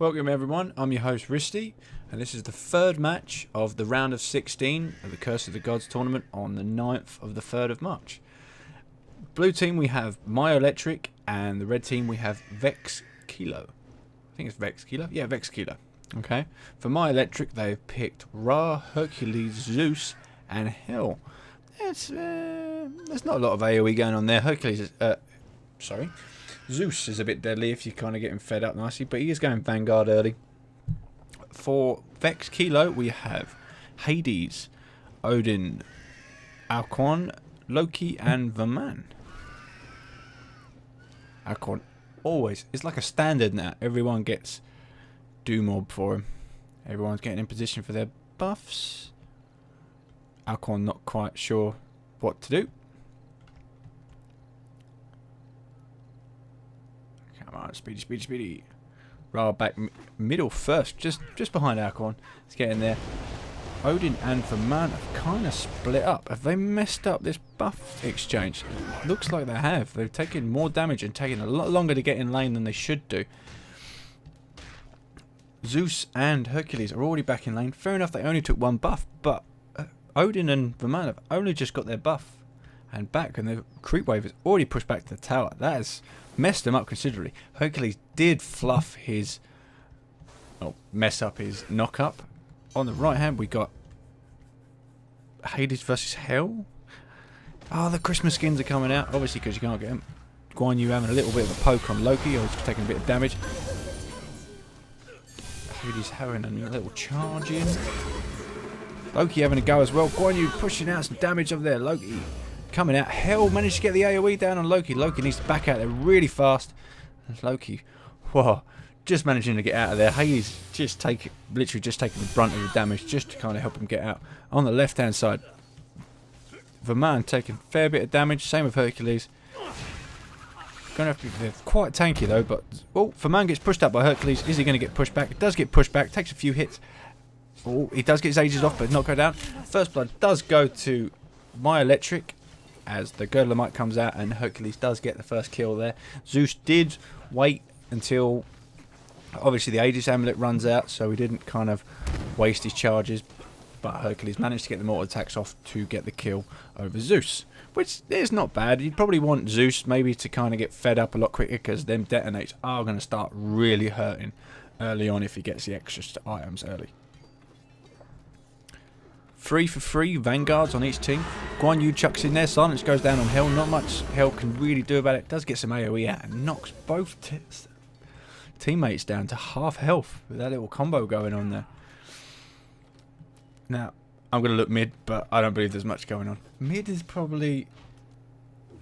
Welcome everyone, I'm your host Risty, and this is the third match of the round of 16 of the Curse of the Gods tournament on the 9th of the 3rd of March. Blue team we have Myoelectric, and the red team we have Vexx Kilo. I think it's Vexx Kilo? Yeah, Vexx Kilo. Okay. For Myoelectric they've picked Ra, Hercules, Zeus, and Hell. There's not a lot of AoE going on there. Zeus is a bit deadly if you're kind of getting fed up nicely, but he is going Vanguard early. For Vexx Kilo, we have Hades, Odin, Alquan, Loki, and Verman. Alquan always, it's like a standard now. Everyone gets Doom Orb for him. Everyone's getting in position for their buffs. Alquan not quite sure what to do. Come on, speedy. Ra back middle first, just behind Alquan. Let's get in there. Odin and Verman have kind of split up. Have they messed up this buff exchange? Looks like they have. They've taken more damage and taken a lot longer to get in lane than they should do. Zeus and Hercules are already back in lane. Fair enough, they only took one buff, but Odin and Verman have only just got their buff and back, and the creep wave has already pushed back to the tower. That has messed them up considerably. Hercules did fluff his, mess up his knock up. On the right hand we got Hades versus Hell. Oh, the Christmas skins are coming out, obviously because you can't get them. Guan Yu having a little bit of a poke on Loki, or he's taking a bit of damage. Hades having a little charge in. Loki having a go as well. Guan Yu pushing out some damage over there. Loki coming out. Hell managed to get the AoE down on Loki. Loki needs to back out there really fast. Loki, whoa, just managing to get out of there. Hades literally just taking the brunt of the damage just to kind of help him get out. On the left hand side, Verman taking a fair bit of damage. Same with Hercules. Gonna have to be, they're quite tanky though. But Verman gets pushed up by Hercules. Is he going to get pushed back? It does get pushed back. Takes a few hits. Oh, he does get his ages off, but not go down. First blood does go to Myoelectric as the Girdle of Might comes out, and Hercules does get the first kill there. Zeus did wait until obviously the Aegis amulet runs out, so he didn't kind of waste his charges, but Hercules managed to get the mortal attacks off to get the kill over Zeus, which is not bad. You'd probably want Zeus maybe to kind of get fed up a lot quicker, because them detonates are going to start really hurting early on if he gets the extra items early. 3 for 3 Vanguards on each team. Guan Yu chucks in there. Silence goes down on Hell. Not much Hell can really do about it. Does get some AoE out and knocks both teammates down to half health with that little combo going on there. Now, I'm going to look mid, but I don't believe there's much going on. Mid is probably...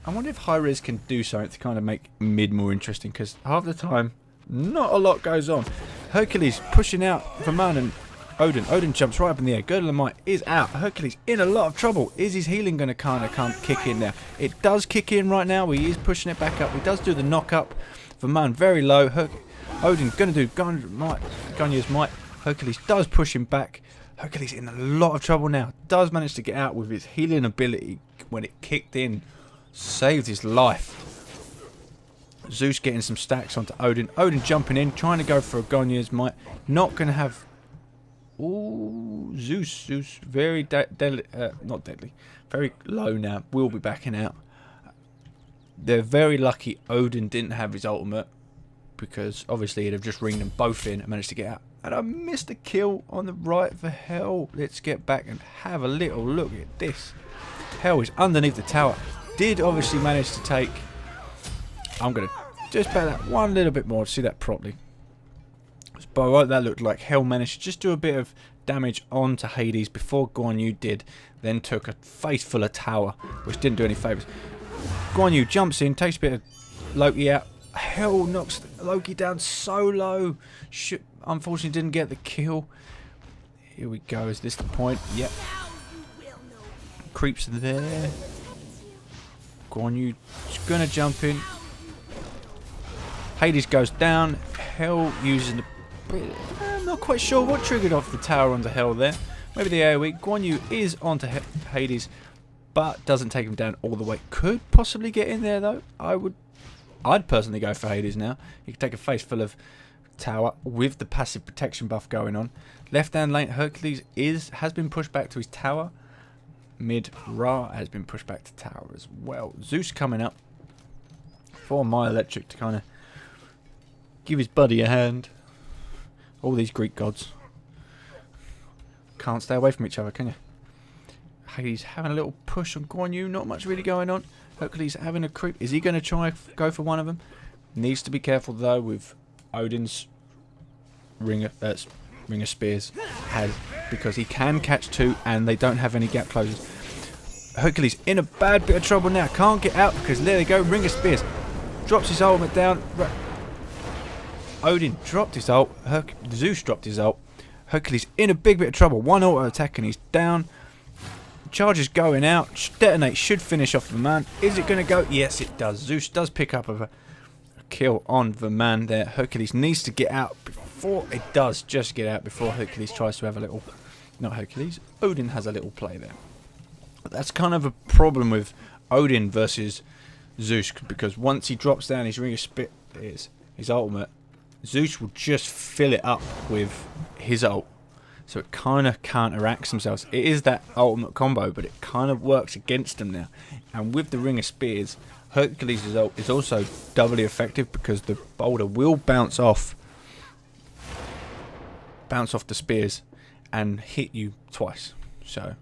I wonder if HiRez can do something to kind of make mid more interesting, because half the time, not a lot goes on. Hercules pushing out Verman and Odin. Odin jumps right up in the air. Girdle of Might is out. Hercules in a lot of trouble. Is his healing going to kind of kick in now? It does kick in right now. He is pushing it back up. He does do the knock up. Verman very low. Odin going to do Gunyu's Might. Hercules does push him back. Hercules in a lot of trouble now. Does manage to get out with his healing ability when it kicked in. Saved his life. Zeus getting some stacks onto Odin. Odin jumping in, trying to go for a Gunyu's Might. Not going to have... Ooh, Zeus very not deadly, very low now. Will be backing out. They're very lucky Odin didn't have his ultimate, because obviously he'd have just ringed them both in and managed to get out. And I missed a kill on the right for Hell. Let's get back and have a little look at this. Hell is underneath the tower. Did obviously manage to take... I'm going to just back that one little bit more to see that properly. But what that looked like, Hell managed to just do a bit of damage onto Hades before Guan Yu did, then took a face full of tower, which didn't do any favours. Guan Yu jumps in, takes a bit of Loki out. Hell knocks Loki down so low. Unfortunately didn't get the kill. Here we go, is this the point? Yep. Creeps there. Guan Yu's going to jump in. Hades goes down. Hell uses the... I'm not quite sure what triggered off the tower onto Hell there. Maybe the AoE. Guan Yu is onto Hades, but doesn't take him down all the way. Could possibly get in there though. I'd personally go for Hades now. He could take a face full of tower with the passive protection buff going on. Left hand lane, Hercules has been pushed back to his tower. Mid, Ra has been pushed back to tower as well. Zeus coming up for Myoelectric to kind of give his buddy a hand. All these Greek gods can't stay away from each other, can you? Hades having a little push on Guan Yu. Not much really going on. Hercules having a creep. Is he going to try go for one of them? Needs to be careful though with Odin's ring of spears, because he can catch two and they don't have any gap closers. Hercules in a bad bit of trouble now. Can't get out because there they go. Ring of spears. Drops his ultimate down. Odin dropped his ult. Zeus dropped his ult. Hercules in a big bit of trouble. One auto attack and he's down. Charge is going out. Detonate should finish off the man. Is it going to go? Yes, it does. Zeus does pick up a kill on the man there. Hercules needs to get out before it does. Just get out before Hercules tries to have a little... Not Hercules. Odin has a little play there. But that's kind of a problem with Odin versus Zeus, because once he drops down his ring of spears, his ultimate, Zeus will just fill it up with his ult. So it kind of counteracts themselves. It is that ultimate combo, but it kind of works against them now. And with the ring of spears, Hercules' ult is also doubly effective because the boulder will bounce off the spears and hit you twice. So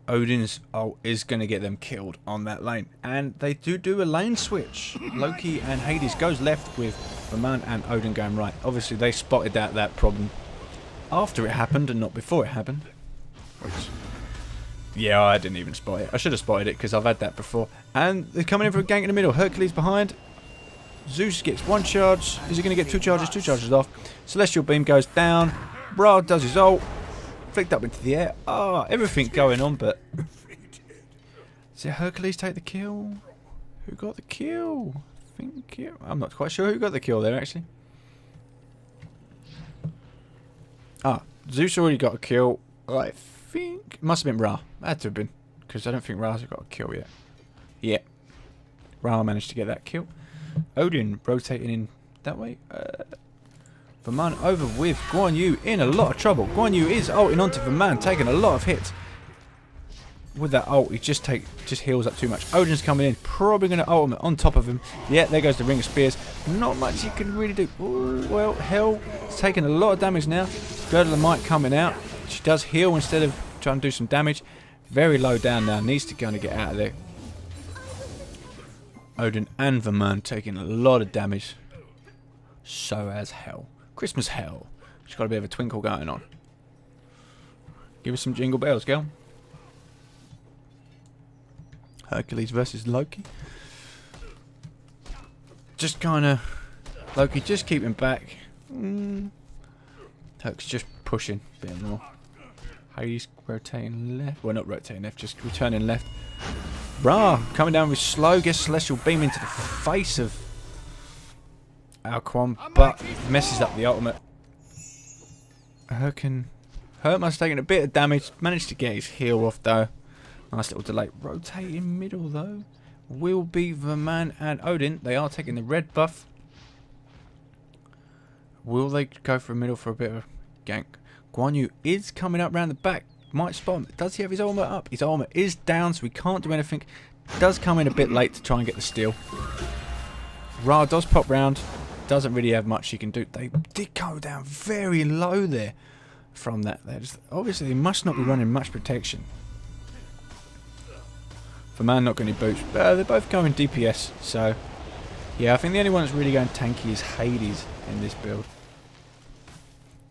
Odin's ult is going to get them killed on that lane. And they do a lane switch. Loki and Hades goes left with Verman and Odin going right. Obviously they spotted that problem after it happened and not before it happened. Which, yeah, I didn't even spot it. I should have spotted it because I've had that before. And they're coming in for a gank in the middle. Hercules behind. Zeus gets one charge. Is he going to get two charges? Two charges off. Celestial Beam goes down. Ra does his ult. Flicked up into the air. Ah, everything going on, but... Did Hercules take the kill? Who got the kill? I'm not quite sure who got the kill there, actually. Ah, Zeus already got a kill. I think it must have been Ra. Had to have been, because I don't think Ra's got a kill yet. Yeah, Ra managed to get that kill. Odin rotating in that way. Verman over with Guan Yu in a lot of trouble. Guan Yu is ulting onto Verman, taking a lot of hits. With that ult, he just heals up too much. Odin's coming in, probably going to ultimate on top of him. Yeah, there goes the Ring of Spears. Not much he can really do. Ooh, well, Hell is taking a lot of damage now. Girdle of Might coming out. She does heal instead of trying to do some damage. Very low down now. Needs to kind of get out of there. Odin and Verman taking a lot of damage. So has Hell. Christmas Hell. She's got a bit of a twinkle going on. Give us some jingle bells, girl. Hercules versus Loki. Just kind of... Loki just keeping back. Herc's just pushing a bit more. Hades rotating left. Well, not rotating left, just returning left. Ra coming down with slow. Gets Celestial Beam into the face of Alquan, but messes up the ultimate. Hurt must have taken a bit of damage. Managed to get his heal off though. Nice little delay. Rotating middle though will be Verman and Odin. They are taking the red buff. Will they go for a middle for a bit of gank? Guan Yu is coming up round the back. Might spot him. Does he have his armor up? His armor is down, so he can't do anything. Does come in a bit late to try and get the steal. Ra does pop round. Doesn't really have much he can do. They did go down very low there from that. Obviously, they must not be running much protection. For man not going to boots. They're both going DPS, so yeah, I think the only one that's really going tanky is Hades in this build.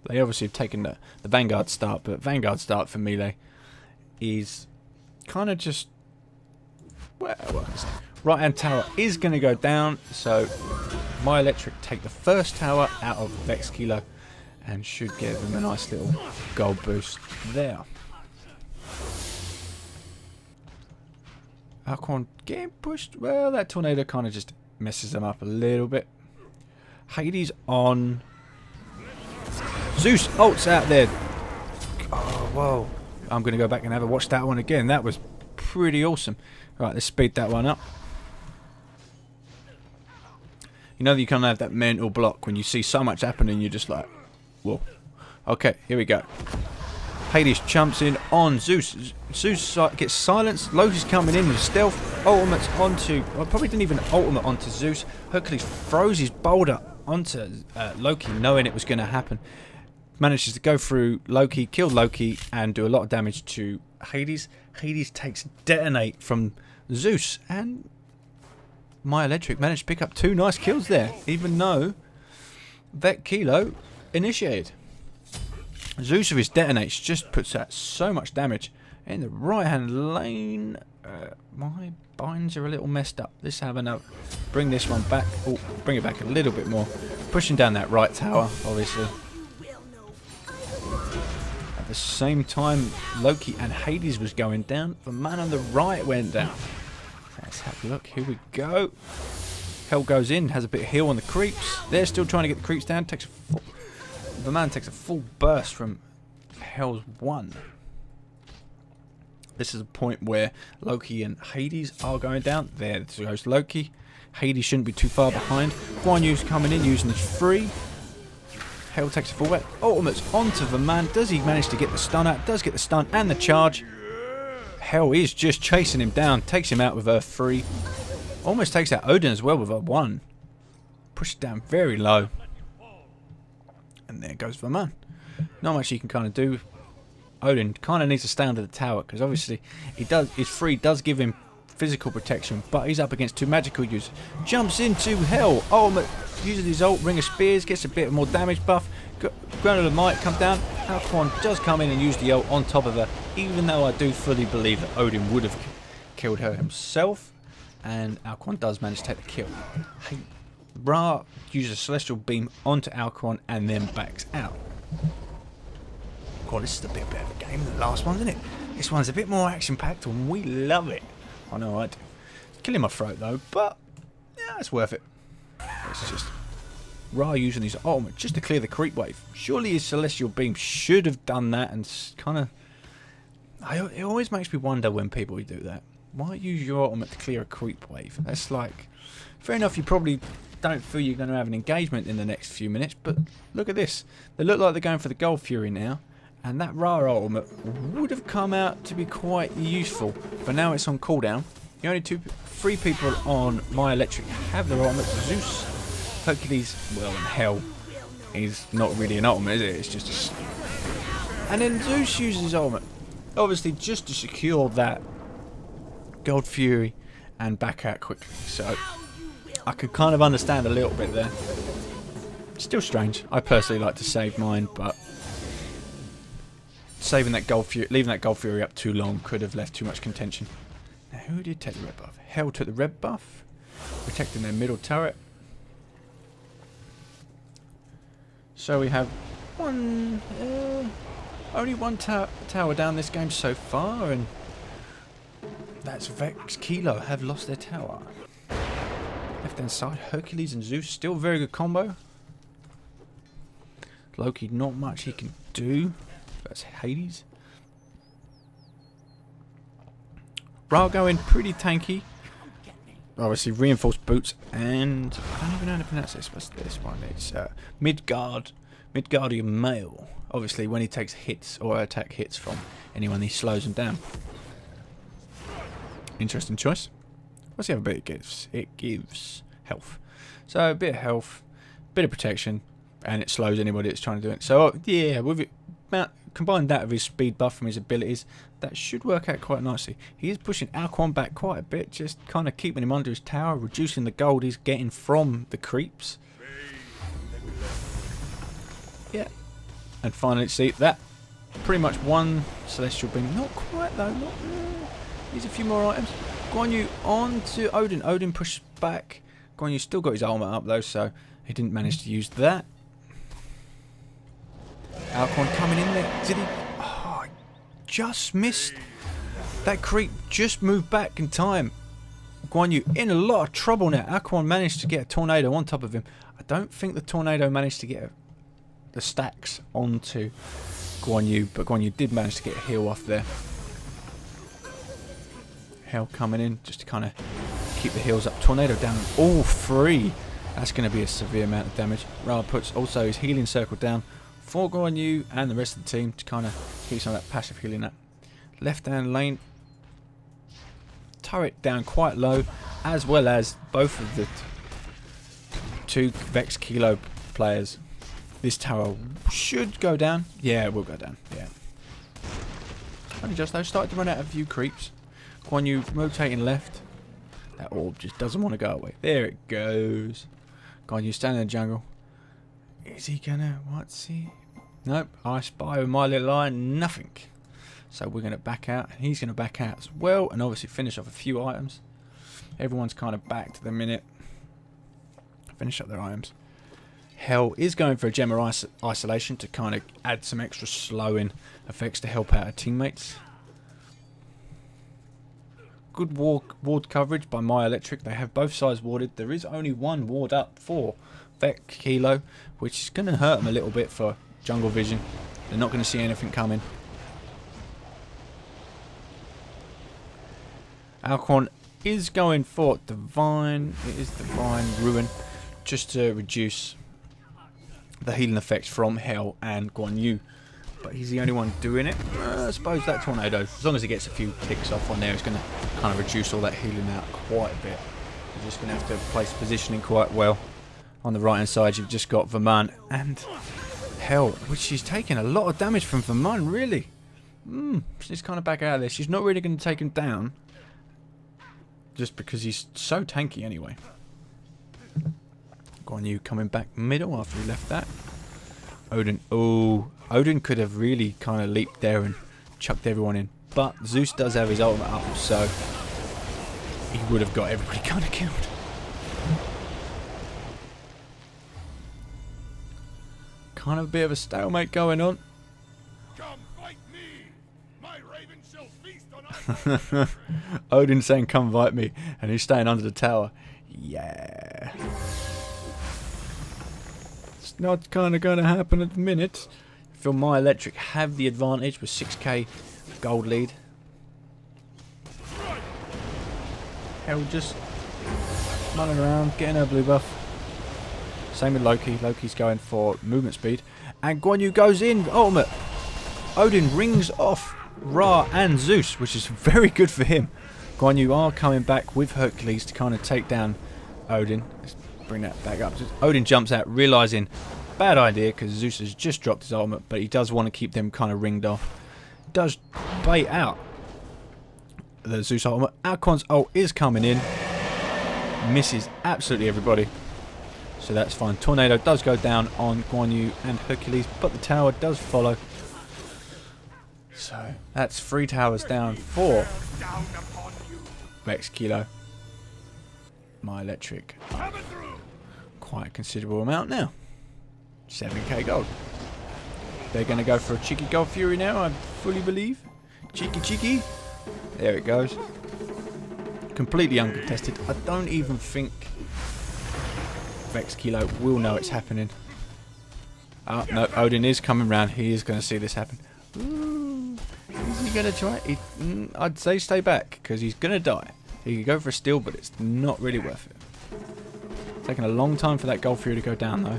They obviously have taken the Vanguard start, but Vanguard start for melee is kind of just... Well, right hand tower is going to go down, so Myoelectric take the first tower out of Vexx Kilo and should give them a nice little gold boost there. Alquan getting pushed. Well, that tornado kind of just messes them up a little bit. Hades on... Zeus ults out there. Oh, whoa. I'm going to go back and have a watch that one again. That was pretty awesome. Right, let's speed that one up. You know that you kind of have that mental block when you see so much happening, you're just like, whoa. Okay, here we go. Hades jumps in on Zeus. Zeus gets silenced. Loki's coming in with stealth. Ultimate's onto... Well, probably didn't even ultimate onto Zeus. Hercules throws his boulder onto Loki, knowing it was going to happen. Manages to go through Loki, kill Loki, and do a lot of damage to Hades. Hades takes detonate from Zeus, and Myoelectric managed to pick up 2 nice kills there, even though Vexx Kilo initiated. Zeus with his detonates just puts out so much damage. In the right hand lane, my binds are a little messed up. Let's have another. Bring this one back. Oh, bring it back a little bit more. Pushing down that right tower, obviously. At the same time, Loki and Hades was going down. The man on the right went down. Let's have a look. Here we go. Hell goes in, has a bit of heal on the creeps. They're still trying to get the creeps down. The man takes a full burst from Hell's 1. This is a point where Loki and Hades are going down. There goes Loki. Hades shouldn't be too far behind. Guan Yu's coming in using his free. Hell takes a full wet. Ultimate's onto the man. Does he manage to get the stun out? Does get the stun and the charge. Hell is just chasing him down. Takes him out with her 3. Almost takes out Odin as well with her 1. Pushes down very low. And there goes the man. Not much he can kind of do. Odin kind of needs to stay under the tower because obviously his free does give him physical protection, but he's up against 2 magical users. Jumps into Hell. Ultimate uses his ult, Ring of Spears, gets a bit more damage buff. Granular Might come down. Alquan does come in and use the ult on top of her, even though I do fully believe that Odin would have killed her himself. And Alquan does manage to take the kill. Ra uses a Celestial Beam onto Alquan and then backs out. God, this is a bit better game than the last one, isn't it? This one's a bit more action-packed and we love it. I know I do. It's killing my throat though, but yeah, it's worth it. It's just Ra using his ultimate just to clear the creep wave. Surely his Celestial Beam should have done that and kind of... It always makes me wonder when people do that. Why use your ultimate to clear a creep wave? That's like... Fair enough, you probably don't feel you're going to have an engagement in the next few minutes, but look at this. They look like they're going for the Gold Fury now, and that Ra ultimate would have come out to be quite useful, but now it's on cooldown. The only 3 people on Myoelectric have their ultimate. Zeus, Hercules, well, and Hell is not really an ultimate, is it? It's just a... And then Zeus uses his ultimate, obviously just to secure that Gold Fury and back out quickly, so... I could kind of understand a little bit there. Still strange. I personally like to save mine, but saving that Gold Fury, leaving that Gold Fury up too long could have left too much contention. Now, who did take the red buff? Hell took the red buff, protecting their middle turret. So we have only one tower down this game so far, and that's Vexx Kilo have lost their tower. Left hand side, Hercules and Zeus, still a very good combo. Loki, not much he can do. That's Hades. Ra going pretty tanky. Obviously, reinforced boots, and I don't even know how to pronounce this. What's this one? It's Midgardian Male. Obviously, when he takes hits or attack hits from anyone, he slows them down. Interesting choice. What's the other bit it gives? It gives health. So a bit of health, bit of protection, and it slows anybody that's trying to do it. So yeah, with it, combine that with his speed buff from his abilities, that should work out quite nicely. He is pushing Alquan back quite a bit, just kind of keeping him under his tower, reducing the gold he's getting from the creeps. Yeah, and finally, see that pretty much one Celestial Beam. Not quite though. Needs a few more items. Guan Yu on to Odin. Odin pushes back. Guan Yu still got his armor up though, so he didn't manage to use that. Alquan coming in there. Did he? Oh, just missed. That creep just moved back in time. Guan Yu in a lot of trouble now. Alquan managed to get a tornado on top of him. I don't think the tornado managed to get the stacks onto Guan Yu, but Guan Yu did manage to get a heal off there. Hell coming in just to kind of keep the heals up. Tornado down on all 3. That's going to be a severe amount of damage. Ra puts also his healing circle down for Guan Yu and the rest of the team to kind of keep some of that passive healing up. Left hand lane, turret down quite low, as well as both of the two Vexx Kilo players. This tower should go down. Yeah, it will go down. Yeah. Only just though, started to run out of a few creeps. Guan Yu rotating left. That orb just doesn't want to go away. There it goes. Guan Yu standing in the jungle. Is he gonna? What's he? Nope. I spy with my little eye. Nothing. So we're gonna back out. And he's gonna back out as well, and obviously finish off a few items. Everyone's kind of back to the minute. Finish up their items. Hell is going for a gem of isolation to kind of add some extra slowing effects to help out her teammates. Good ward coverage by Myoelectric. They have both sides warded. There is only one ward up for Vexx Kilo, which is going to hurt them a little bit for jungle vision. They're not going to see anything coming. Alcorn is going for Divine. It is Divine Ruin, just to reduce the healing effects from Hell and Guan Yu. But he's the only one doing it. I suppose that tornado, as long as he gets a few ticks off on there, it's going to kind of reduce all that healing out quite a bit. You're just going to have to place positioning quite well. On the right hand side, you've just got Verman and Hell, which she's taking a lot of damage from Verman, really. She's kind of back out of this. She's not really going to take him down, just because he's so tanky anyway. Guan Yu coming back middle after he left that. Odin. Oh, Odin could have really kind of leaped there and chucked everyone in. But Zeus does have his ultimate up, so he would have got everybody kind of killed. Kind of a bit of a stalemate going on. Come fight me. My raven shall feast on Odin saying, "Come fight me," and he's staying under the tower. Yeah. Not kind of going to happen at the minute. I feel Myoelectric have the advantage with 6k gold lead. Hell just running around, getting her blue buff. Same with Loki. Loki's going for movement speed. And Guan Yu goes in, ultimate. Odin rings off Ra and Zeus, which is very good for him. Guan Yu are coming back with Hercules to kind of take down Odin. Let's bring that back up. Odin jumps out, realising bad idea because Zeus has just dropped his ultimate, but he does want to keep them kind of ringed off. Does bait out the Zeus ultimate. Alcorn's ult is coming in. Misses absolutely everybody. So that's fine. Tornado does go down on Guan Yu and Hercules, but the tower does follow. So that's 3 towers down for Vexx Kilo. Myoelectric. Quite a considerable amount now. 7k gold. They're going to go for a cheeky gold fury now, I fully believe. Cheeky. There it goes. Completely uncontested. I don't even think Vexx Kilo will know it's happening. Oh, no, Odin is coming round. He is going to see this happen. Ooh, is he going to try? I'd say stay back, because he's going to die. He could go for a steal, but it's not really worth it. Taking a long time for that gold fury to go down, though.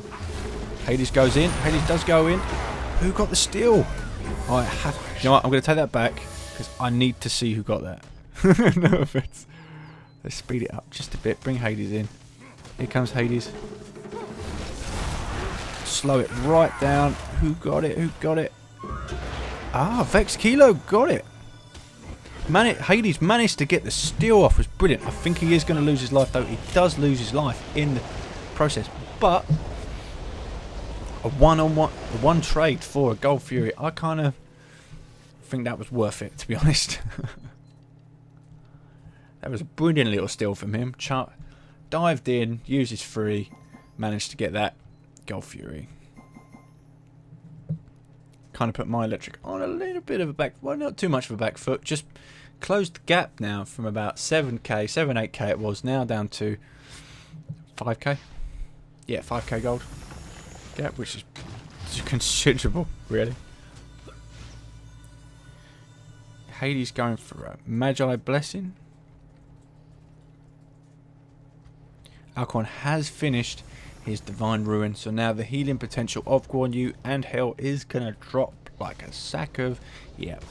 Hades goes in. Hades does go in. Who got the steal? Oh, I have. You know what? I'm going to take that back, because I need to see who got that. No offense. Let's speed it up just a bit. Bring Hades in. Here comes Hades. Slow it right down. Who got it? Who got it? Ah, Vexx Kilo got it. Hades managed to get the steal off. Was brilliant. I think he is going to lose his life, though. He does lose his life in the process. But a one trade for a Gold Fury, I kind of think that was worth it, to be honest. That was a brilliant little steal from him. Dived in, used his free, managed to get that Gold Fury. Kind of put Myoelectric on a little bit of a back, well, not too much of a back foot, just closed the gap now from about 8k it was, now down to 5k. Yeah, 5k gold gap, which is considerable, really. Hades going for a Magi Blessing. Alcorn has finished his Divine Ruin, so now the healing potential of Guan Yu and Hell is going to drop like a sack of... Yep.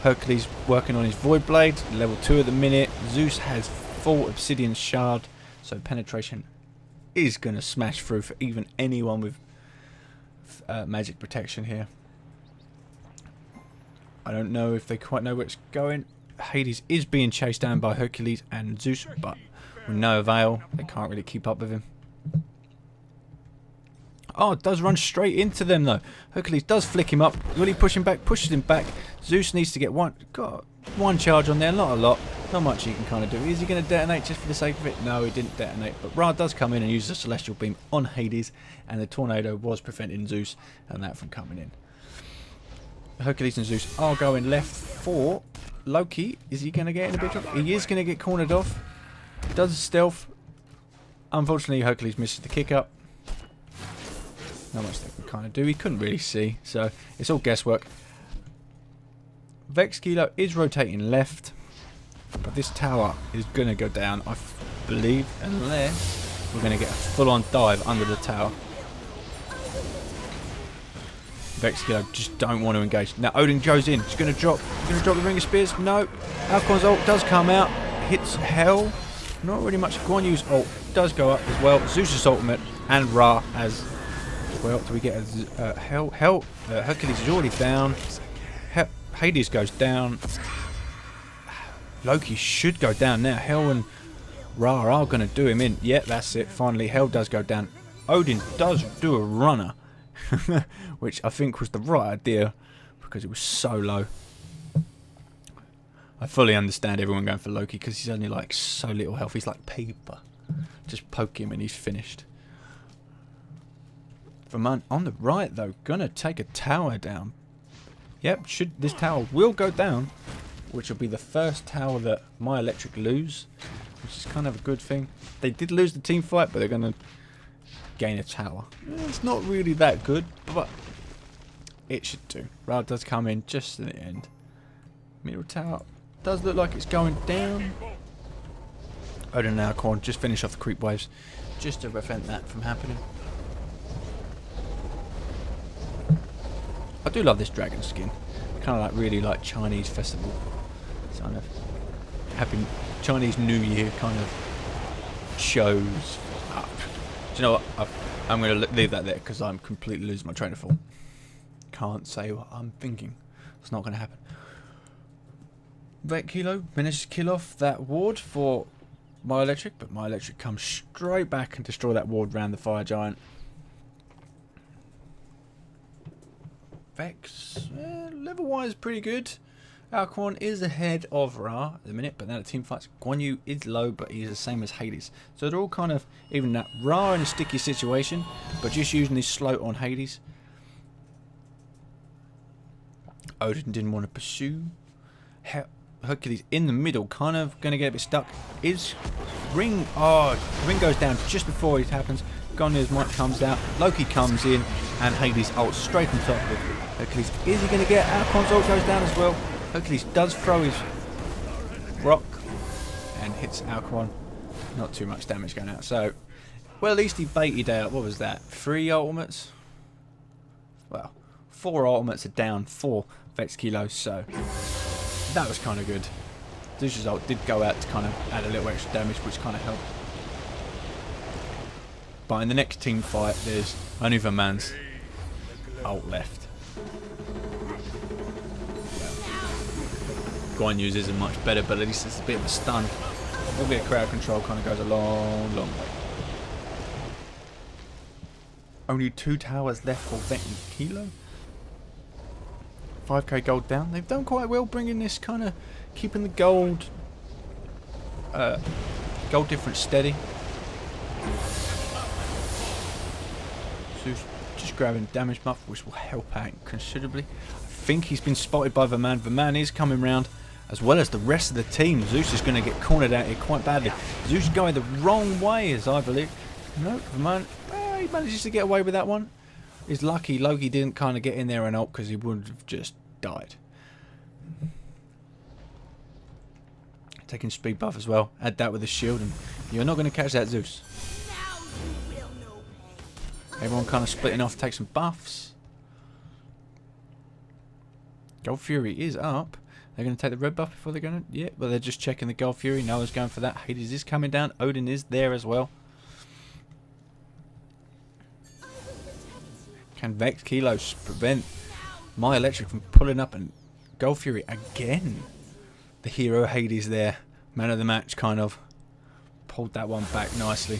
Hercules working on his Void Blade, level 2 at the minute. Zeus has full Obsidian Shard, so penetration is going to smash through for even anyone with magic protection here. I don't know if they quite know where it's going. Hades is being chased down by Hercules and Zeus, but with no avail. They can't really keep up with him. Oh, it does run straight into them though. Hercules does flick him up. Will he push him back? Pushes him back. Zeus needs to get one charge on there. Not a lot. Not much he can kind of do. Is he going to detonate just for the sake of it? No, he didn't detonate. But Ra does come in and use the Celestial Beam on Hades. And the Tornado was preventing Zeus and that from coming in. Hercules and Zeus are going left for Loki. Is he going to get in a big trouble? He is going to get cornered off. Does stealth. Unfortunately, Hercules misses the kick up. Not much they can kind of do. He couldn't really see, so it's all guesswork. Vexx Kilo is rotating left, but this tower is going to go down, I believe, unless we're going to get a full-on dive under the tower. Vexx Kilo just don't want to engage. Now Odin goes in. He's going to drop. He's going to drop the Ring of Spears. No. Alcorn's ult does come out. Hits Hell. Not really much. Guan Yu's ult does go up as well. Zeus's ultimate and Ra as well. Do we get a Hell? Hercules is already down. Hades goes down. Loki should go down now. Hell and Ra are going to do him in. Yeah, that's it. Finally, Hell does go down. Odin does do a runner. Which I think was the right idea because it was so low. I fully understand everyone going for Loki because he's only like so little health. He's like paper. Just poke him and he's finished. Verman on the right though, gonna take a tower down. Yep, this tower will go down, which will be the first tower that Myoelectric lose, which is kind of a good thing. They did lose the team fight, but they're gonna gain a tower. It's not really that good, but it should do. Ra does come in just at the end. Middle tower does look like it's going down. Odin and Alcorn just finish off the creep waves just to prevent that from happening. I do love this dragon skin. Kind of like really like Chinese festival. Kind of happy Chinese New Year kind of shows up. Do you know what? I'm going to leave that there because I'm completely losing my train of thought. Can't say what I'm thinking. It's not going to happen. Vexx Kilo manages to kill off that ward for Myoelectric, but Myoelectric comes straight back and destroy that ward around the fire giant. Vexx, level wise pretty good. Alcorn is ahead of Ra at the minute, but now the team fights. Guan Yu is low, but he's the same as Hades. So they're all kind of even that. Ra in a sticky situation, but just using his slow on Hades. Odin didn't want to pursue. Hercules in the middle, kind of going to get a bit stuck. Is Ring... Oh, Ring goes down just before it happens. Gonya's might comes out. Loki comes in, and Hades ults straight on top of Hercules. Is he going to get... Alcorn's ult goes down as well. Hercules does throw his rock and hits Alcorn. Not too much damage going out. So, well, at least he baited out... What was that? 3 ultimates? Well, 4 ultimates are down for Vexx Kilo, so... That was kind of good. Zeus's ult did go out to kind of add a little extra damage, which kind of helped. But in the next team fight, there's only Verman's ult left. Guan Yu's isn't much better, but at least it's a bit of a stun. A little bit of crowd control kind of goes a long, long way. Only 2 towers left for Vexx Kilo. 5k gold down. They've done quite well bringing this kind of keeping the gold difference steady. So just grabbing damage buff, which will help out considerably. I think he's been spotted by Verman. Verman is coming round, as well as the rest of the team. Zeus is going to get cornered out here quite badly. Zeus is going the wrong way, as I believe. No, Verman, he manages to get away with that one. He's lucky Loki didn't kind of get in there and ult because he would have just died. taking speed buff as well. Add that with the shield, and you're not going to catch that Zeus. Now you will know pain. Everyone kind of splitting off, take some buffs. Gold Fury is up. They're going to take the red buff before they're going to... Yeah, but they're just checking the Gold Fury. Noah's going for that. Hades is coming down. Odin is there as well. Can Vexx Kilos prevent Myoelectric from pulling up and Gold Fury again? The hero Hades there. Man of the match, kind of. Pulled that one back nicely.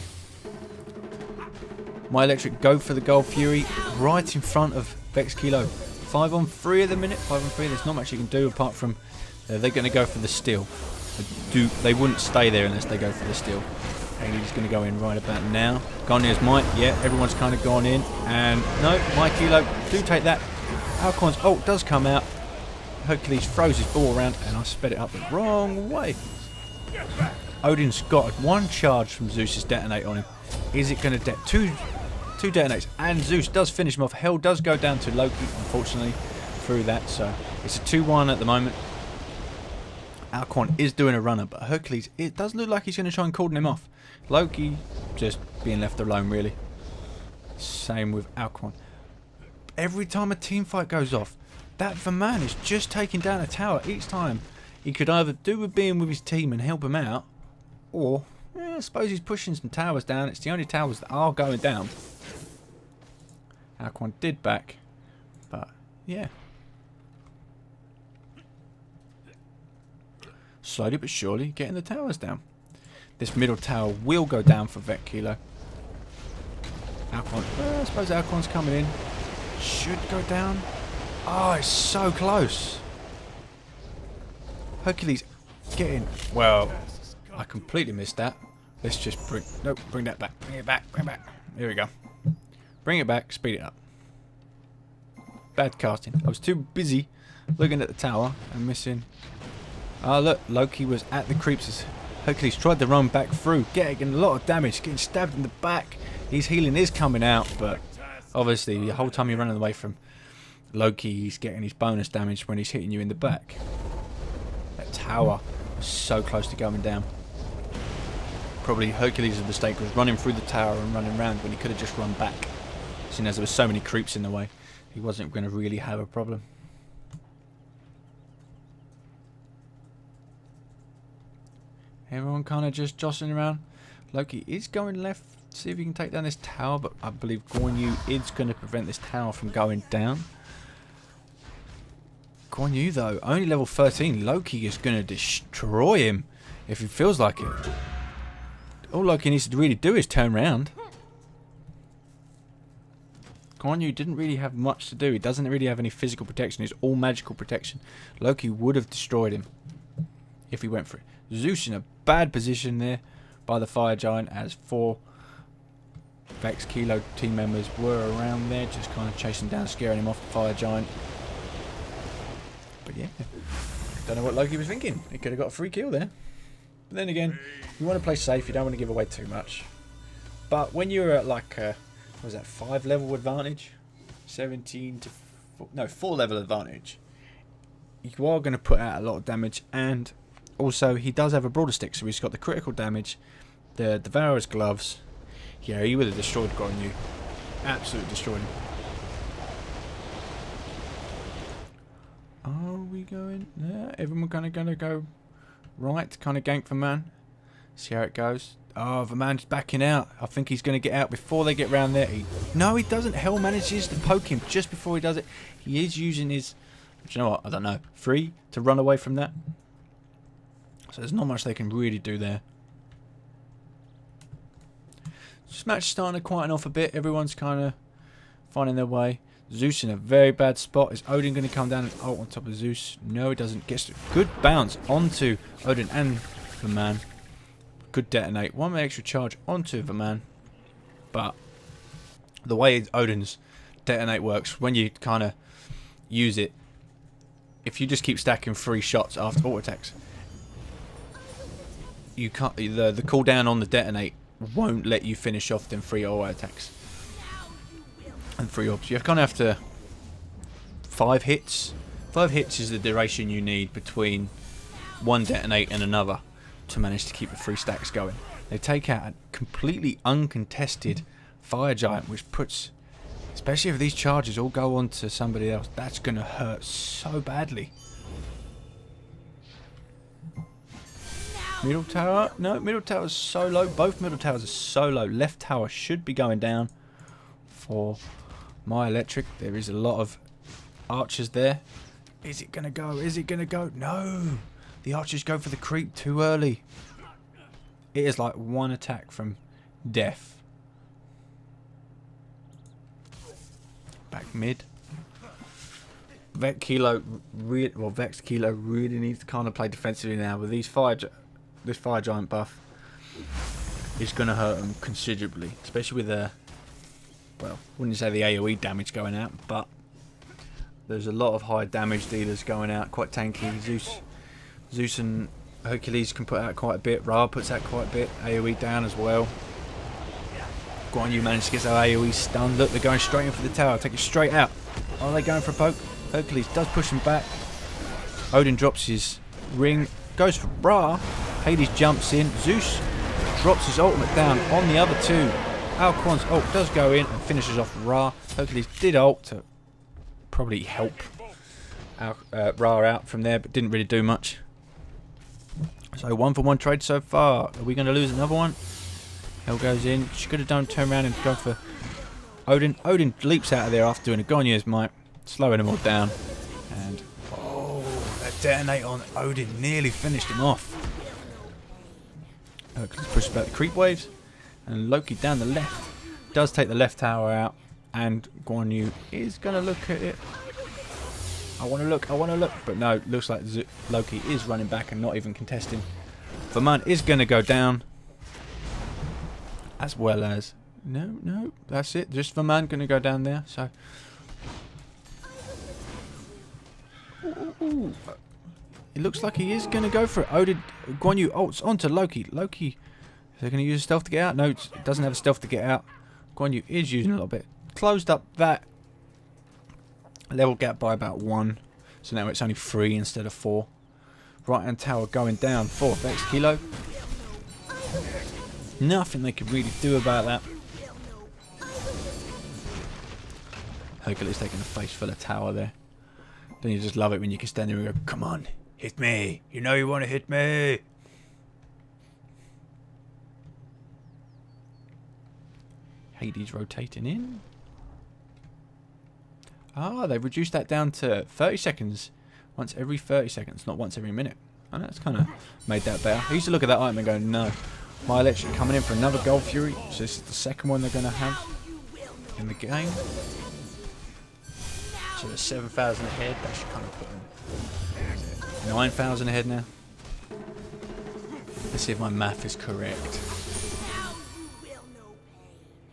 Myoelectric go for the Gold Fury right in front of Vexx Kilo. 5 on 3 at the minute. 5 on 3. There's not much you can do apart from they're going to go for the steal. They wouldn't stay there unless they go for the steal. Hades going to go in right about now. Gone is Mike. Yeah, everyone's kind of gone in. And no, my Kilo do take that. Alcorn's ult does come out. Hercules throws his ball around and I sped it up the wrong way. Odin's got one charge from Zeus's detonate on him. Is it going to two detonates? And Zeus does finish him off. Hell does go down to Loki, unfortunately, through that. So it's a 2-1 at the moment. Alcorn is doing a runner, but Hercules, it does look like he's going to try and cordon him off. Loki just being left alone, really. Same with Alcorn. Every time a team fight goes off, that Verman is just taking down a tower each time. He could either do with being with his team and help him out, or I suppose he's pushing some towers down. It's the only towers that are going down. Alcorn did back, but yeah. Slowly but surely getting the towers down. This middle tower will go down for Vexx Kilo. Alcorn, I suppose Alcorn's coming in. Should go down. Oh, it's so close. Hercules getting... Well, I completely missed that. Let's just bring... Nope, bring that back. Bring it back. Bring it back. Here we go. Bring it back. Speed it up. Bad casting. I was too busy looking at the tower and missing... Oh, look. Loki was at the creeps. Hercules tried to run back through. Getting a lot of damage. Getting stabbed in the back. His healing is coming out, but... Obviously, the whole time you're running away from Loki, he's getting his bonus damage when he's hitting you in the back. That tower was so close to going down. Probably Hercules' mistake was running through the tower and running around when he could have just run back. Seeing as there were so many creeps in the way, he wasn't going to really have a problem. Everyone kind of just jostling around. Loki is going left. See if he can take down this tower, but I believe Guan Yu is going to prevent this tower from going down. Guan Yu, though, only level 13. Loki is going to destroy him if he feels like it. All Loki needs to really do is turn around. Guan Yu didn't really have much to do. He doesn't really have any physical protection. It's all magical protection. Loki would have destroyed him if he went for it. Zeus in a bad position there by the fire giant, as 4 Vexx Kilo team members were around there, just kind of chasing down, scaring him off the fire giant. But yeah, don't know what Loki was thinking. He could have got a free kill there. But then again, you want to play safe. You don't want to give away too much. But when you're at like, what was that, 5 level advantage, 17 to 4, no, 4 level advantage, you are going to put out a lot of damage. And also, he does have a broader stick, so he's got the critical damage, the Devourer's gloves. Yeah, he would have destroyed Guan Yu. Absolutely destroyed him. Are we going? Yeah, everyone kind of going to go right, kind of gank Verman. See how it goes. Oh, Verman's backing out. I think he's going to get out before they get round there. No, he doesn't. Hell manages to poke him just before he does it. He is using his, do you know what? I don't know. 3 to run away from that. So there's not much they can really do there. This match is starting to quieten off a bit. Everyone's kind of finding their way. Zeus in a very bad spot. Is Odin going to come down and ult on top of Zeus? No, he doesn't. Gets a good bounce onto Odin and Verman. Good detonate. 1 extra charge onto Verman. But the way Odin's detonate works, when you kind of use it, if you just keep stacking 3 shots after auto attacks, you can't. The cooldown on the detonate won't let you finish off them 3 auto attacks and 3 orbs. You kind of have to 5 hits. 5 hits is the duration you need between one detonate and another. to manage to keep the 3 stacks going. They take out a completely uncontested fire giant, which puts, especially if these charges all go on to somebody else, that's going to hurt so badly. Middle tower? No, middle tower's so low. Both middle towers are so low. Left tower should be going down for Myoelectric. There is a lot of archers there. Is it going to go? Is it going to go? No! The archers go for the creep too early. It is like one attack from death. Back mid. Vexx Kilo really needs to kind of play defensively now. With these this fire giant buff is going to hurt them considerably, especially with well, wouldn't say the AoE damage going out, but there's a lot of high damage dealers going out, quite tanky. Zeus and Hercules can put out quite a bit. Ra puts out quite a bit. AoE down as well. Guan Yu managed to get that AoE stunned. Look, they're going straight in for the tower. Take it straight out. Are they going for a poke? Hercules does push him back. Odin drops his ring. Goes for Ra. Hades jumps in. Zeus drops his ultimate down on the other two. Alquan's ult does go in and finishes off Ra. Hercules did ult to probably help Ra out from there, but didn't really do much. So 1-for-1 trade so far. Are we going to lose another one? Hell goes in. She could have done turn around and go for Odin. Odin leaps out of there after doing a Gonya's Smite, slowing them all down. And oh, that detonate on Odin nearly finished him off. Hercules pushes back the creep waves, and Loki down the left does take the left tower out, and Guan Yu is going to look at it. I want to look, but no, looks like Loki is running back and not even contesting. Verman is going to go down, as well as no, that's it. Just Verman going to go down there. So, ooh. It looks like he is going to go for it. Odin, Guan Yu ults onto Loki. Loki, is they going to use stealth to get out? No, it doesn't have a stealth to get out. Guan Yu is using a little bit. Closed up that level gap by about 1. So now it's only 3 instead of 4. Right hand tower going down for Vexx Kilo. Nothing they could really do about that. Hercules taking a face full of tower there. Don't you just love it when you can stand there and go, come on, hit me. You know you want to hit me. Hades rotating in. Ah, they've reduced that down to 30 seconds. Once every 30 seconds, not once every minute. And that's kind of made that better. I used to look at that item and go, no. Myoelectric coming in for another Gold Fury. So this is the second one they're going to have in the game. So they're 7,000 ahead. That should kind of put them 9,000 ahead now. Let's see if my math is correct.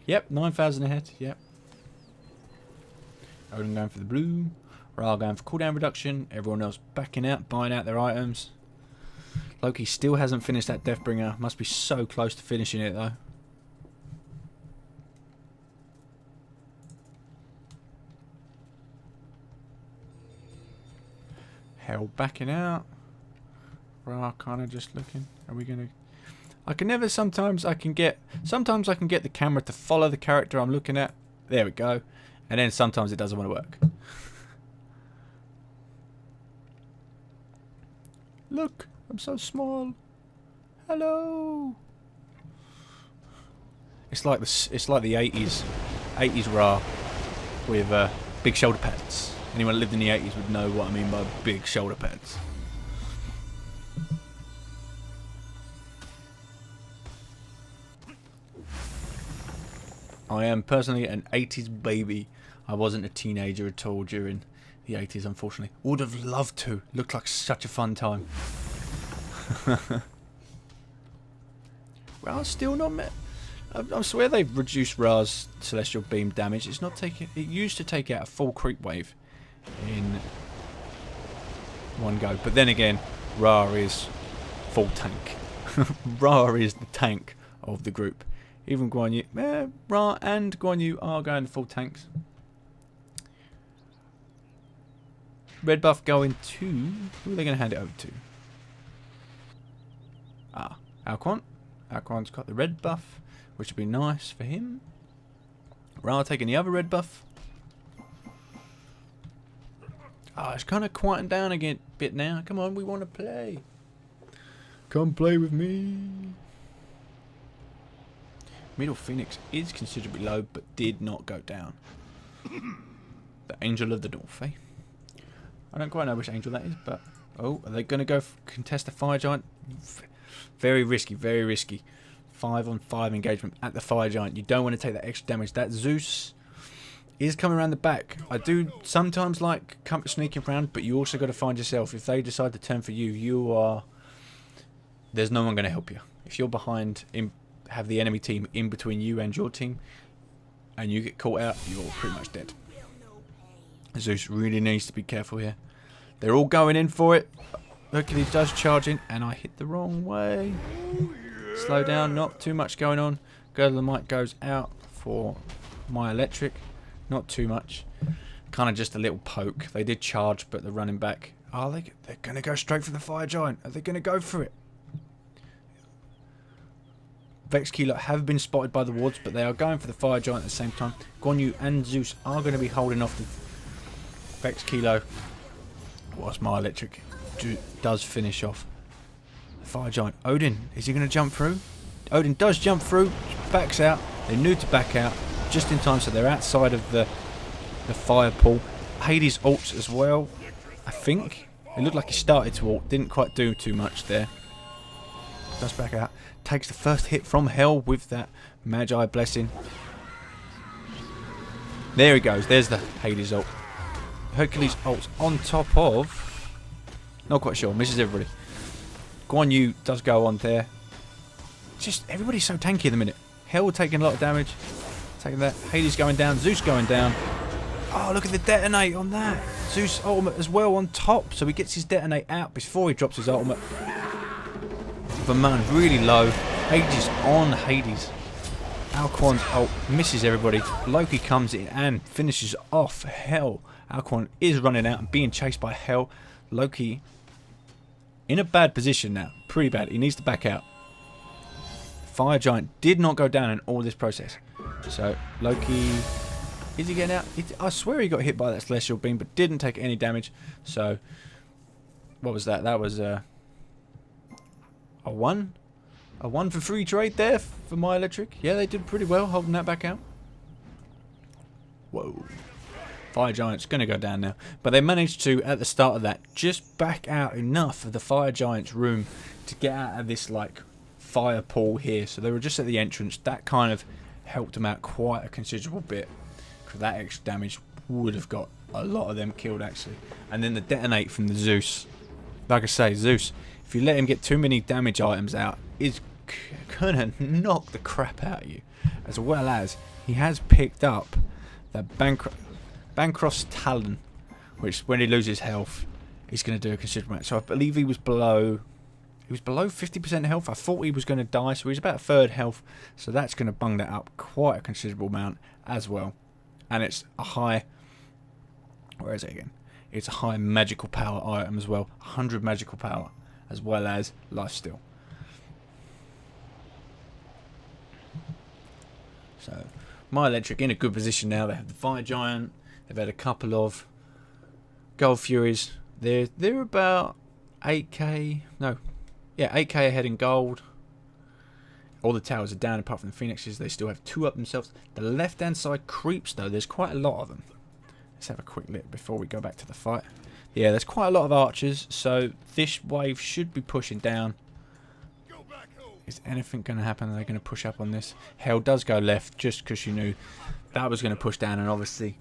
Yep, 9,000 ahead. Yep. Odin going for the blue. Ra going for cooldown reduction. Everyone else backing out, buying out their items. Loki still hasn't finished that Deathbringer. Must be so close to finishing it though. Hell backing out. Ra kind of just looking. Are we gonna? I can never. Sometimes I can get the camera to follow the character I'm looking at. There we go. And then sometimes it doesn't want to work. Look, I'm so small. Hello. It's like the 80s Ra with big shoulder pads. Anyone who lived in the 80s would know what I mean by big shoulder pads. I am personally an 80s baby. I wasn't a teenager at all during the 80s, unfortunately. Would have loved to. Looked like such a fun time. Ra's still not met. I swear they've reduced Ra's celestial beam damage. It's not taking. It used to take out a full creep wave in one go, but then again, Ra is full tank. Ra is the tank of the group. Even Guan Yu, Ra and Guan Yu are going full tanks. Red buff going to... Who are they going to hand it over to? Ah, Alquan. Alquan's got the red buff, which would be nice for him. Ra taking the other red buff. Ah, it's kind of quieting down a bit now. Come on, we want to play. Come play with me. Middle Phoenix is considerably low, but did not go down. The Angel of the North, eh? I don't quite know which angel that is, but... Oh, are they going to go contest the Fire Giant? Very risky, very risky. 5-on-5 engagement at the Fire Giant. You don't want to take that extra damage. That Zeus is coming around the back. I do sometimes like sneaking around, but you also got to find yourself. If they decide to turn for you, you are... There's no one going to help you. If you're behind, have the enemy team in between you and your team, and you get caught out, you're pretty much dead. Zeus really needs to be careful here. They're all going in for it. Hercules does charge in, and I hit the wrong way. Slow down, not too much going on. Girdle of the Might goes out for Myoelectric. Not too much. Kind of just a little poke. They did charge, but they're running back. Are they? They're going to go straight for the Fire Giant. Are they going to go for it? Vexx Kilo have been spotted by the wards, but they are going for the Fire Giant at the same time. Guan Yu and Zeus are going to be holding off the Vexx Kilo. Whilst Myoelectric does finish off the Fire Giant. Odin, is he going to jump through? Odin does jump through, backs out. They knew to back out just in time, so they're outside of the fire pool. HiRez ults as well, I think. It looked like he started to ult, didn't quite do too much there. Does back out. Takes the first hit from hell with that Magi blessing. There he goes. There's the HiRez ult. Hercules ults on top of... Not quite sure. Misses everybody. Guan Yu does go on there. Just everybody's so tanky at the minute. Hell taking a lot of damage. Taking that. HiRez going down. Zeus going down. Oh, look at the detonate on that. Zeus ultimate as well on top. So he gets his detonate out before he drops his ultimate. The man really low. Ages on HiRez. Alquan's ult misses everybody. Loki comes in and finishes off Hell. Alquan is running out and being chased by Hell. Loki in a bad position now. Pretty bad. He needs to back out. Fire Giant did not go down in all this process. So Loki... Is he getting out? I swear he got hit by that Celestial Beam, but didn't take any damage. So, what was that? That was a 1? A 1 for free trade there for Myoelectric. Yeah, they did pretty well holding that back out. Whoa. Fire Giant's going to go down now. But they managed to, at the start of that, just back out enough of the Fire Giant's room to get out of this, like, fire pool here. So they were just at the entrance. That kind of helped them out quite a considerable bit. Because that extra damage would have got a lot of them killed, actually. And then the detonate from the Zeus. Like I say, Zeus, if you let him get too many damage items out, is going to knock the crap out of you. As well as, he has picked up the Bancroft's Talon, which when he loses health, he's going to do a considerable amount. So I believe he was below 50% health. I thought he was going to die, so he's about a third health. So that's going to bung that up quite a considerable amount as well. And it's a high... Where is it again? It's a high magical power item as well. 100 magical power, as well as lifesteal. So, Myoelectric in a good position now. They have the Fire Giant. They've had a couple of Gold Furies. They're about 8k. No. Yeah, 8k ahead in gold. All the towers are down apart from the Phoenixes. They still have 2 up themselves. The left-hand side creeps, though. There's quite a lot of them. Let's have a quick look before we go back to the fight. Yeah, there's quite a lot of archers. So this wave should be pushing down. Is anything going to happen? Are they going to push up on this? Hell does go left just because you knew that was going to push down and obviously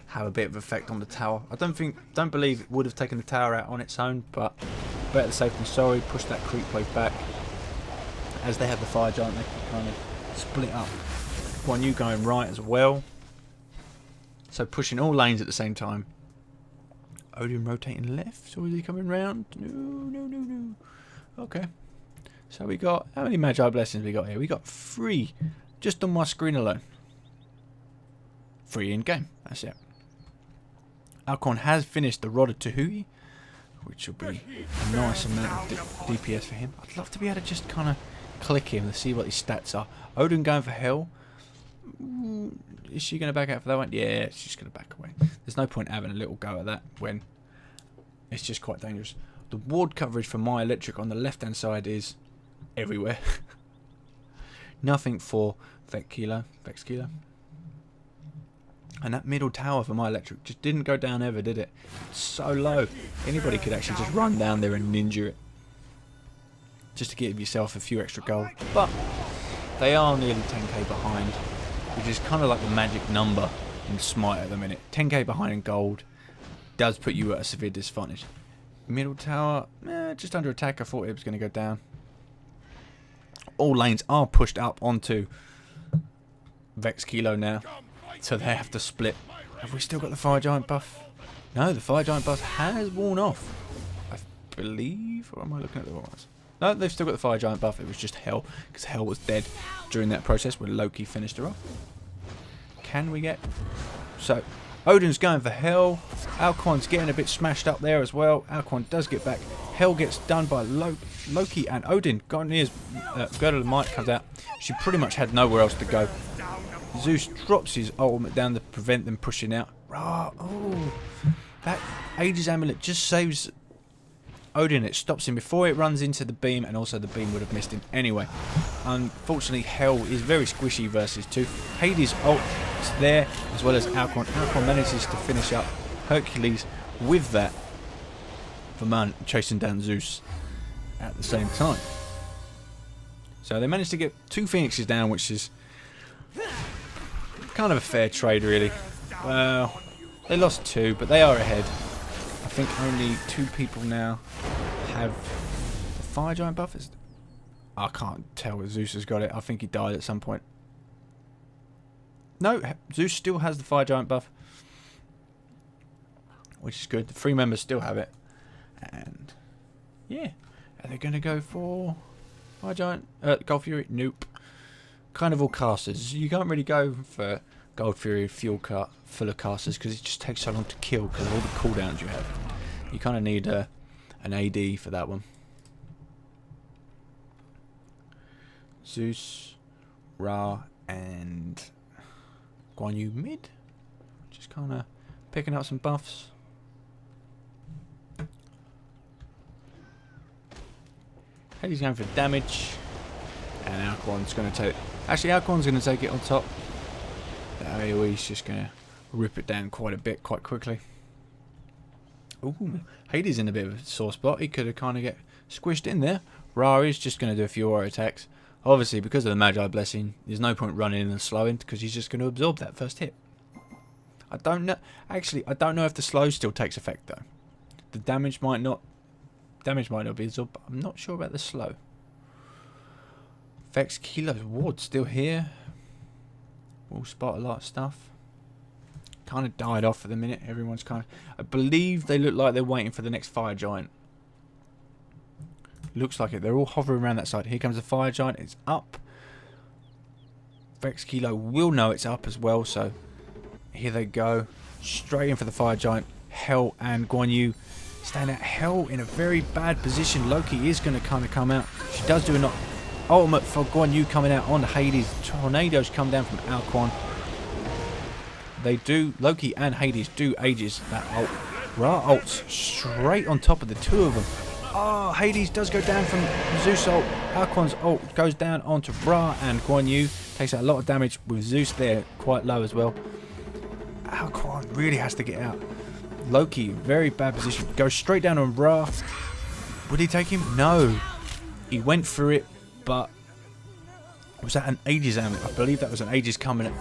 have a bit of effect on the tower. I don't believe it would have taken the tower out on its own, but better safe than sorry. Push that creep wave back. As they have the Fire Giant, they can kind of split up. Guan Yu going right as well. So pushing all lanes at the same time. Odin rotating left, or is he coming round? No. Okay. So we got, how many Magi Blessings we got here? We got 3, just on my screen alone. 3 in game, that's it. Alquan has finished the Rod of Tahui, which will be a nice amount of DPS for him. I'd love to be able to just kind of click him to see what his stats are. Odin going for Hell. Is she going to back out for that one? Yeah, she's going to back away. There's no point having a little go at that when it's just quite dangerous. The ward coverage for Myoelectric on the left-hand side is everywhere. Nothing for Vexx Kilo. And that middle tower for Myoelectric just didn't go down ever, did it? It's so low. Anybody could actually just run down there and ninja it. Just to give yourself a few extra gold. But they are nearly 10k behind, which is kind of like the magic number in Smite at the minute. 10k behind in gold does put you at a severe disadvantage. Middle tower, just under attack. I thought it was going to go down. All lanes are pushed up onto Vexx Kilo now, so they have to split. Have we still got the Fire Giant buff? No, the Fire Giant buff has worn off, I believe. Or am I looking at the wrong ones? No, they've still got the Fire Giant buff. It was just Hell, because Hell was dead during that process when Loki finished her off. Can we get... So, Odin's going for Hell. Alquan's getting a bit smashed up there as well. Alquan does get back. Hell gets done by Loki and Odin. Garnier's Girdle of Might comes out. She pretty much had nowhere else to go. Zeus drops his ultimate down to prevent them pushing out. Oh, that Aegis Amulet just saves Odin. It stops him before it runs into the beam, and also the beam would have missed him anyway. Unfortunately, Hell is very squishy versus 2. Hades' ult is there, as well as Alquan. Alquan manages to finish up Hercules with that for man chasing down Zeus at the same time. So they managed to get 2 Phoenixes down, which is kind of a fair trade, really. Well, they lost 2, but they are ahead. I think only 2 people now have the Fire Giant buff. I can't tell if Zeus has got it. I think he died at some point. No, Zeus still has the Fire Giant buff, which is good. The 3 members still have it. And yeah, are they going to go for Fire Giant? Gold Fury? Nope. Kind of all casters. You can't really go for Gold Fury full of casters because it just takes so long to kill because of all the cooldowns you have. You kind of need an AD for that one. Zeus, Ra, and Guan Yu mid. Just kind of picking up some buffs. He's going for damage, and Alquan's going to take. Actually, Alquan's going to take it on top. The AoE's just going to rip it down quite a bit, quite quickly. Ooh, Hades in a bit of a sore spot. He could have kind of get squished in there. Ra is just going to do a few aura attacks. Obviously, because of the Magi Blessing, there's no point running in and slowing because he's just going to absorb that first hit. I don't know. Actually, I don't know if the slow still takes effect though. The damage might not. Damage might not be absorbed, but I'm not sure about the slow. Vexx Kilo's ward still here. We'll spot a lot of stuff. Kind of died off for the minute. Everyone's kind of... I believe they look like they're waiting for the next Fire Giant. Looks like it. They're all hovering around that side. Here comes the Fire Giant. It's up. Vexx Kilo will know it's up as well, so here they go. Straight in for the Fire Giant. Hell and Guan Yu stand out. Hell in a very bad position. Loki is going to kind of come out. She does do an ultimate for Guan Yu coming out on Hades. Tornadoes come down from Alquan. They do, Loki and Hades do Aegis that ult. Ra ults straight on top of the 2 of them. Oh, Hades does go down from Zeus ult. Alquan's ult goes down onto Ra, and Guan Yu takes out a lot of damage with Zeus there quite low as well. Alquan really has to get out. Loki, very bad position. Goes straight down on Ra. Would he take him? No. He went for it, but was that an Aegis amulet? I believe that was an Aegis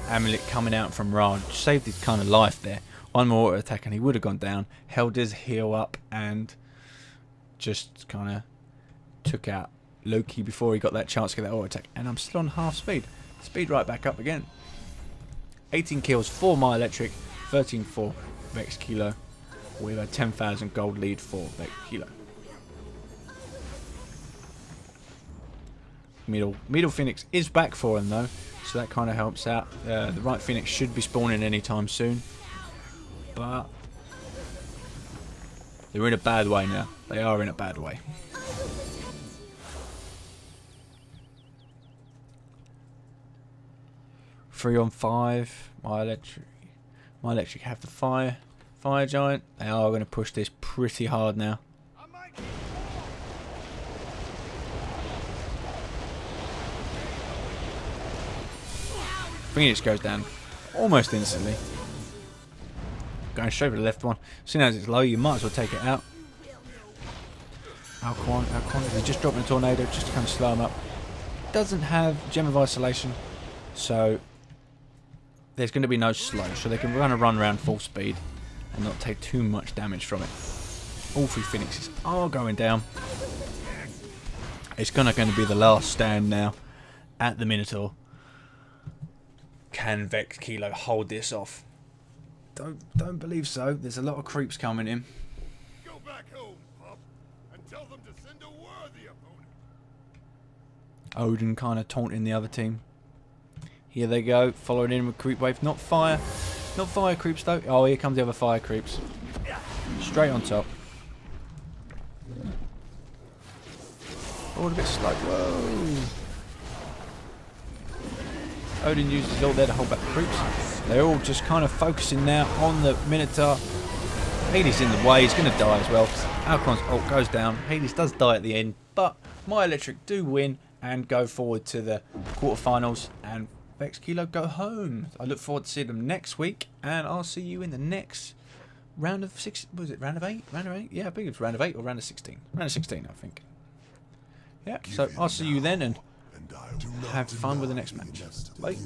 amulet coming out from Ra. Saved his kind of life there. One more auto attack and he would have gone down. Hell does heal up and just kind of took out Loki before he got that chance to get that auto attack. And I'm still on half speed. Speed right back up again. 18 kills for Myoelectric, 13 for Vexx Kilo, with a 10,000 gold lead for Vexx Kilo. Middle Phoenix is back for him though, so that kind of helps out. The right Phoenix should be spawning anytime soon, but They're in a bad way now. They are in a bad way. I will protect you. 3 on 5. Myoelectric have the fire giant. They are going to push this pretty hard now. I might I think it just goes down almost instantly. Going straight for the left one. Seeing as it's low, you might as well take it out. Alquan, they're just dropping a tornado just to kind of slow him up. Doesn't have Gem of Isolation, so there's going to be no slow, so they can run around full speed and not take too much damage from it. All 3 Phoenixes are going down. It's going to be the last stand now at the Minotaur. Can Vexx Kilo hold this off? Don't believe so. There's a lot of creeps coming in. go back home, pup, and tell them to send a worthy opponent. Odin kind of taunting the other team. Here they go, following in with creep wave. Not fire creeps though. Oh, here comes the other fire creeps. Straight on top. Oh, a bit slow. Whoa. Odin uses his ult there to hold back the creeps. They're all just kind of focusing now on the Minotaur. Hades in the way, he's going to die as well. Alcon's ult goes down. Hades does die at the end, but Myoelectric do win and go forward to the quarterfinals, and Vexx Kilo go home. I look forward to seeing them next week, and I'll see you in the next round of 6. Was it round of 8? Round of 8? Yeah, I think it's round of 8 or round of 16. Round of 16, I think. Yeah, so I'll see you then, and have fun with the next match. Bye.